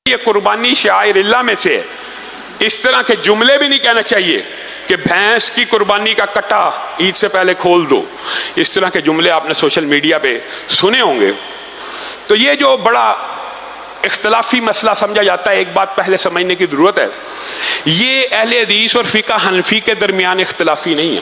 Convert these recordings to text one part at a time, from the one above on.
یہ قربانی شعائر اللہ میں سے ہے. اس طرح کے جملے بھی نہیں کہنا چاہیے کہ بھینس کی قربانی کا کٹا عید سے پہلے کھول دو. اس طرح کے جملے آپ نے سوشل میڈیا پہ سنے ہوں گے. تو یہ جو بڑا اختلافی مسئلہ سمجھا جاتا ہے، ایک بات پہلے سمجھنے کی ضرورت ہے، یہ اہل حدیث اور فقہ حنفی کے درمیان اختلافی نہیں ہے.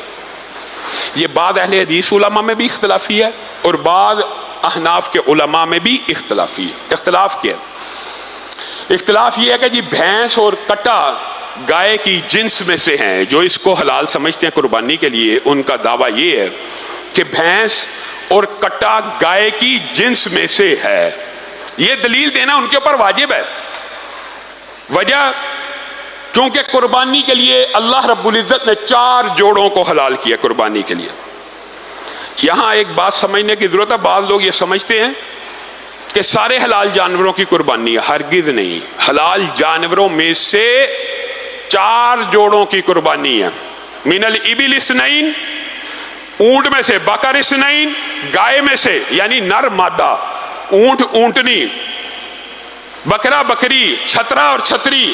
یہ بعض اہل حدیث علماء میں بھی اختلافی ہے اور بعض احناف کے علماء میں بھی اختلافی ہے. اختلاف کیا ہے؟ اختلاف یہ ہے کہ جی بھینس اور کٹا گائے کی جنس میں سے ہیں. جو اس کو حلال سمجھتے ہیں قربانی کے لیے، ان کا دعویٰ یہ ہے کہ بھینس اور کٹا گائے کی جنس میں سے ہے. یہ دلیل دینا ان کے اوپر واجب ہے. وجہ کیونکہ قربانی کے لیے اللہ رب العزت نے 4 جوڑوں کو حلال کیا قربانی کے لیے. یہاں ایک بات سمجھنے کی ضرورت ہے. بعض لوگ یہ سمجھتے ہیں کہ سارے حلال جانوروں کی قربانی ہے. ہرگز نہیں. حلال جانوروں میں سے 4 جوڑوں کی قربانی ہے. من الابل اثنین، اونٹ میں سے، بقر اثنین، گائے میں سے یعنی نر مادہ، اونٹ اونٹنی، بکرا بکری، چھترا اور چھتری،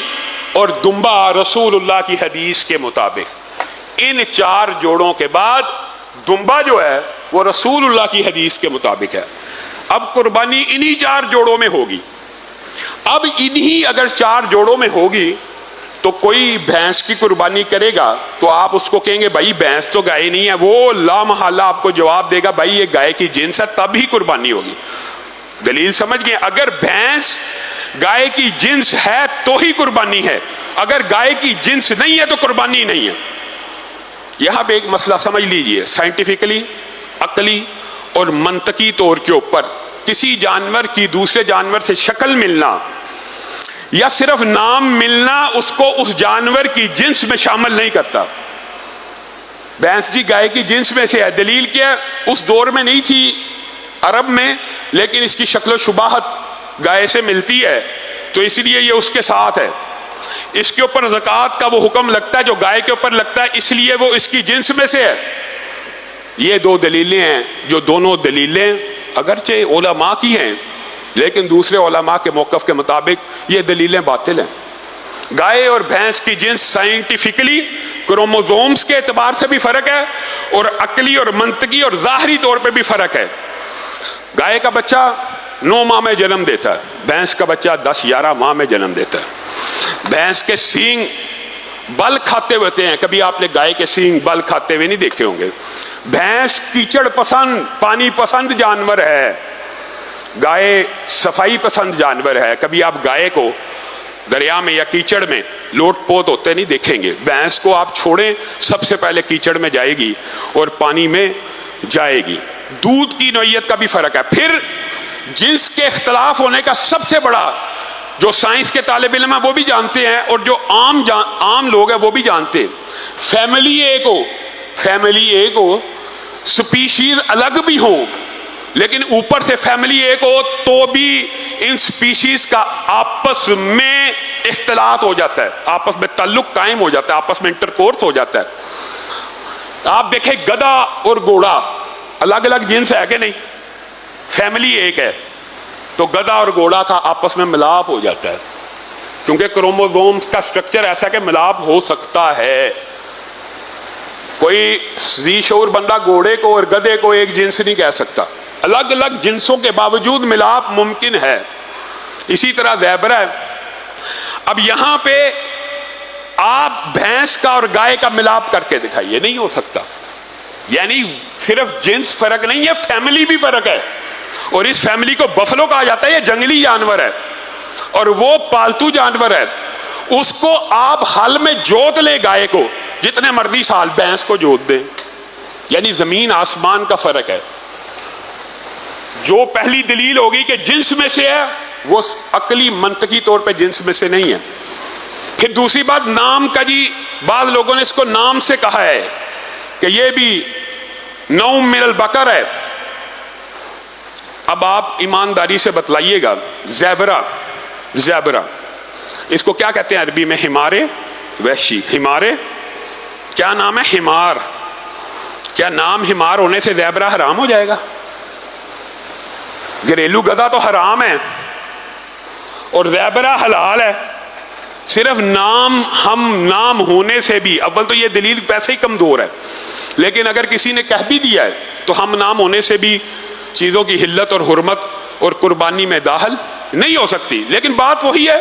اور دمبا رسول اللہ کی حدیث کے مطابق. ان 4 جوڑوں کے بعد دمبا جو ہے وہ رسول اللہ کی حدیث کے مطابق ہے. اب قربانی انہی 4 جوڑوں میں ہوگی. اب انہی اگر 4 جوڑوں میں ہوگی تو کوئی بھینس کی قربانی کرے گا تو آپ اس کو کہیں گے بھائی بھینس تو گائے نہیں ہے. وہ لا محالہ آپ کو جواب دے گا بھائی یہ گائے کی جنس ہے، تب ہی قربانی ہوگی. دلیل سمجھ گئے؟ اگر بھینس گائے کی جنس ہے تو ہی قربانی ہے، اگر گائے کی جنس نہیں ہے تو قربانی نہیں ہے. یہاں پہ ایک مسئلہ سمجھ لیجئے. سائنٹیفکلی، عقلی اور منطقی طور کے اوپر کسی جانور کی دوسرے جانور سے شکل ملنا یا صرف نام ملنا اس کو اس جانور کی جنس میں شامل نہیں کرتا. بھینس جی گائے کی جنس میں سے ہے. دلیل کیا؟ اس دور میں نہیں تھی عرب میں، لیکن اس کی شکل و شباہت گائے سے ملتی ہے تو اس لیے یہ اس کے ساتھ ہے. اس کے اوپر زکوٰۃ کا وہ حکم لگتا ہے جو گائے کے اوپر لگتا ہے، اس لیے وہ اس کی جنس میں سے ہے. یہ 2 دلیلیں ہیں جو دونوں دلیلیں اگرچہ علماء کی ہیں لیکن دوسرے علماء کے موقف کے مطابق یہ دلیلیں باطل ہیں. گائے اور بھینس کی جنس سائنٹیفکلی کروموزومز کے اعتبار سے بھی فرق ہے اور عقلی اور منطقی اور ظاہری طور پہ بھی فرق ہے. گائے کا بچہ 9 ماہ میں جنم دیتا ہے، بھینس کا بچہ 10-11 ماہ میں جنم دیتا ہے. بھینس کے سینگ بل کھاتے ہوتے ہیں. کبھی آپ نے گائے کے سینگ بل کھاتے ہوئے نہیں دیکھے ہوں گے. بھینس کیچڑ پسند، پانی پسند جانور ہے. گائے صفائی پسند جانور ہے. کبھی آپ گائے کو دریا میں یا کیچڑ میں لوٹ پوت ہوتے نہیں دیکھیں گے. بھینس کو آپ چھوڑیں سب سے پہلے کیچڑ میں جائے گی اور پانی میں جائے گی. دودھ کی نوعیت کا بھی فرق ہے. پھر جنس کے اختلاف ہونے کا سب سے بڑا جو سائنس کے طالب علم ہیں وہ بھی جانتے ہیں اور جو عام لوگ ہیں وہ بھی جانتے ہیں. فیملی ایک ہو، سپیشیز الگ بھی ہوں لیکن اوپر سے فیملی ایک ہو تو بھی ان سپیشیز کا آپس میں اختلاط ہو جاتا ہے، آپس میں تعلق قائم ہو جاتا ہے، آپس میں انٹرکورس ہو جاتا ہے. آپ دیکھیں گدھا اور گھوڑا الگ الگ جنس ہے کہ نہیں؟ فیملی ایک ہے تو گدھا اور گھوڑا کا آپس میں ملاپ ہو جاتا ہے کیونکہ کروموزوم کا سٹرکچر ایسا کہ ملاپ ہو سکتا ہے. کوئی ذی شعور بندہ گھوڑے کو اور گدھے کو ایک جنس نہیں کہہ سکتا. الگ الگ جنسوں کے باوجود ملاپ ممکن ہے. اسی طرح زیبرا ہے. اب یہاں پہ آپ بھینس کا اور گائے کا ملاپ کر کے دکھائیے، نہیں ہو سکتا. یعنی صرف جنس فرق نہیں ہے، فیملی بھی فرق ہے. اور اس فیملی کو بفلو کہا جاتا ہے. یہ جنگلی جانور ہے اور وہ پالتو جانور ہے. اس کو آپ حل میں جوت لیں گائے کو جتنے مرضی سال، بھینس کو جوت دیں. یعنی زمین آسمان کا فرق ہے. جو پہلی دلیل ہوگی کہ جنس میں سے ہے وہ عقلی منطقی طور پہ جنس میں سے نہیں ہے. پھر دوسری بات نام کا. جی بعض لوگوں نے اس کو نام سے کہا ہے کہ یہ بھی نوم من البقر ہے. اب آپ ایمانداری سے بتلائیے گا، زیبرا اس کو کیا کہتے ہیں عربی میں؟ حمارے وحشی. حمارے کیا نام ہے؟ حمار. کیا نام حمار ہونے سے زیبرا حرام ہو جائے گا؟ گھریلو گدھا تو حرام ہے اور زیبرہ حلال ہے، صرف نام ہونے سے بھی، اول تو یہ دلیل پیسے ہی کمزور ہے، لیکن اگر کسی نے کہہ بھی دیا ہے تو ہم نام ہونے سے بھی چیزوں کی حلت اور حرمت اور قربانی میں داخل نہیں ہو سکتی۔ لیکن بات وہی ہے،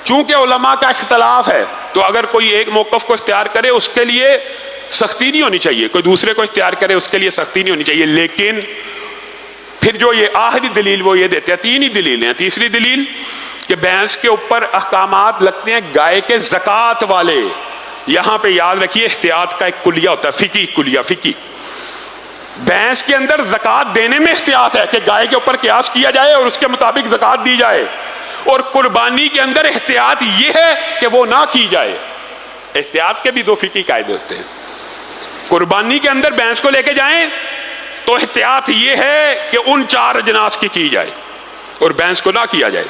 چونکہ علماء کا اختلاف ہے تو اگر کوئی ایک موقف کو اختیار کرے اس کے لیے سختی نہیں ہونی چاہیے، کوئی دوسرے کو اختیار کرے اس کے لیے سختی نہیں ہونی چاہیے۔ لیکن پھر جو یہ آخری دلیل وہ یہ دیتے ہیں، تین ہی دلیلیں ہیں۔ تیسری دلیل کہ بھینس کے اوپر احکامات لگتے ہیں گائے کے زکوٰۃ والے۔ یہاں پہ یاد رکھیے احتیاط کا ایک کلیہ ہوتا ہے، فقی کلیہ، فقی۔ بھینس کے اندر زکوٰۃ دینے میں احتیاط ہے کہ گائے کے اوپر قیاس کیا جائے اور اس کے مطابق زکوٰۃ دی جائے، اور قربانی کے اندر احتیاط یہ ہے کہ وہ نہ کی جائے۔ احتیاط کے بھی دو فقی قاعدے ہوتے ہیں۔ قربانی کے اندر بھینس کو لے کے جائیں تو احتیاط یہ ہے کہ ان 4 اجناس کی جائے اور بھینس کو نہ کیا جائے،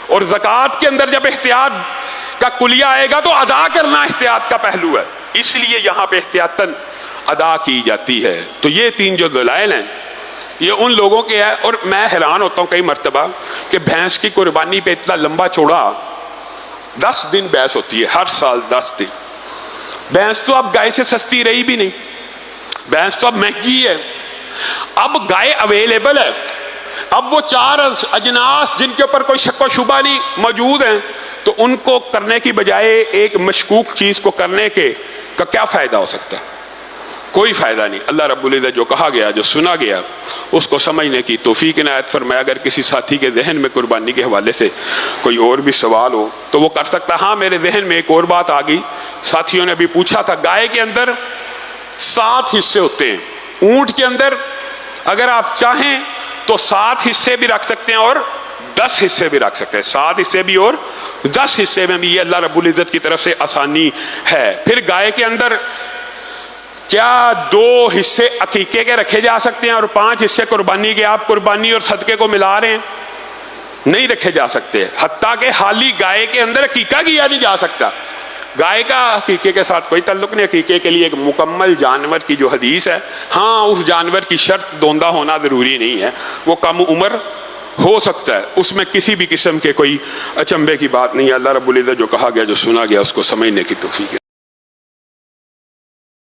اور زکوٰۃ کے اندر جب احتیاط کا کلیہ آئے گا تو ادا کرنا احتیاط کا پہلو ہے، اس لیے یہاں پہ احتیاطاً ادا کی جاتی ہے۔ تو یہ 3 جو دلائل ہیں یہ ان لوگوں کے ہے، اور میں حیران ہوتا ہوں کئی مرتبہ کہ بھینس کی قربانی پہ اتنا لمبا چوڑا 10 دن بحث ہوتی ہے، ہر سال 10 دن۔ بھینس تو اب گائے سے سستی رہی بھی نہیں، بھینس تو اب مہنگی ہے، اب گائے اویلیبل ہے، اب وہ 4 اجناس جن کے اوپر کوئی شک و شبہ نہیں موجود ہیں، تو ان کو کرنے کی بجائے ایک مشکوک چیز کو کرنے کا کیا فائدہ ہو سکتا ہے؟ کوئی فائدہ نہیں۔ اللہ رب العزت جو کہا گیا، جو سنا گیا، اس کو سمجھنے کی توفیق عنایت فرمائے۔ اگر کسی ساتھی کے ذہن میں قربانی کے حوالے سے کوئی اور بھی سوال ہو تو وہ کر سکتا۔ ہاں، میرے ذہن میں ایک اور بات آ گئی، ساتھیوں نے بھی پوچھا تھا، گائے کے اندر 7 حصے ہوتے ہیں، اونٹ کے اندر اگر آپ چاہیں تو 7 حصے بھی رکھ سکتے ہیں اور 10 حصے بھی رکھ سکتے ہیں، 7 حصے بھی اور 10 حصے میں بھی، یہ اللہ رب العزت کی طرف سے آسانی ہے۔ پھر گائے کے اندر کیا 2 حصے عقیقے کے رکھے جا سکتے ہیں اور 5 حصے قربانی کے؟ آپ قربانی اور صدقے کو ملا رہے ہیں، نہیں رکھے جا سکتے، حتیٰ کہ حالی گائے کے اندر عقیقہ کیا نہیں جا سکتا۔ گائے کا عقیقے کے ساتھ کوئی تعلق نہیں، عقیقے کے لیے ایک مکمل جانور کی جو حدیث ہے، ہاں اس جانور کی شرط دوندہ ہونا ضروری نہیں ہے، وہ کم عمر ہو سکتا ہے، اس میں کسی بھی قسم کے کوئی اچنبے کی بات نہیں ہے۔ اللہ رب العزت جو کہا گیا، جو سنا گیا، اس کو سمجھنے کی توفیق ہے۔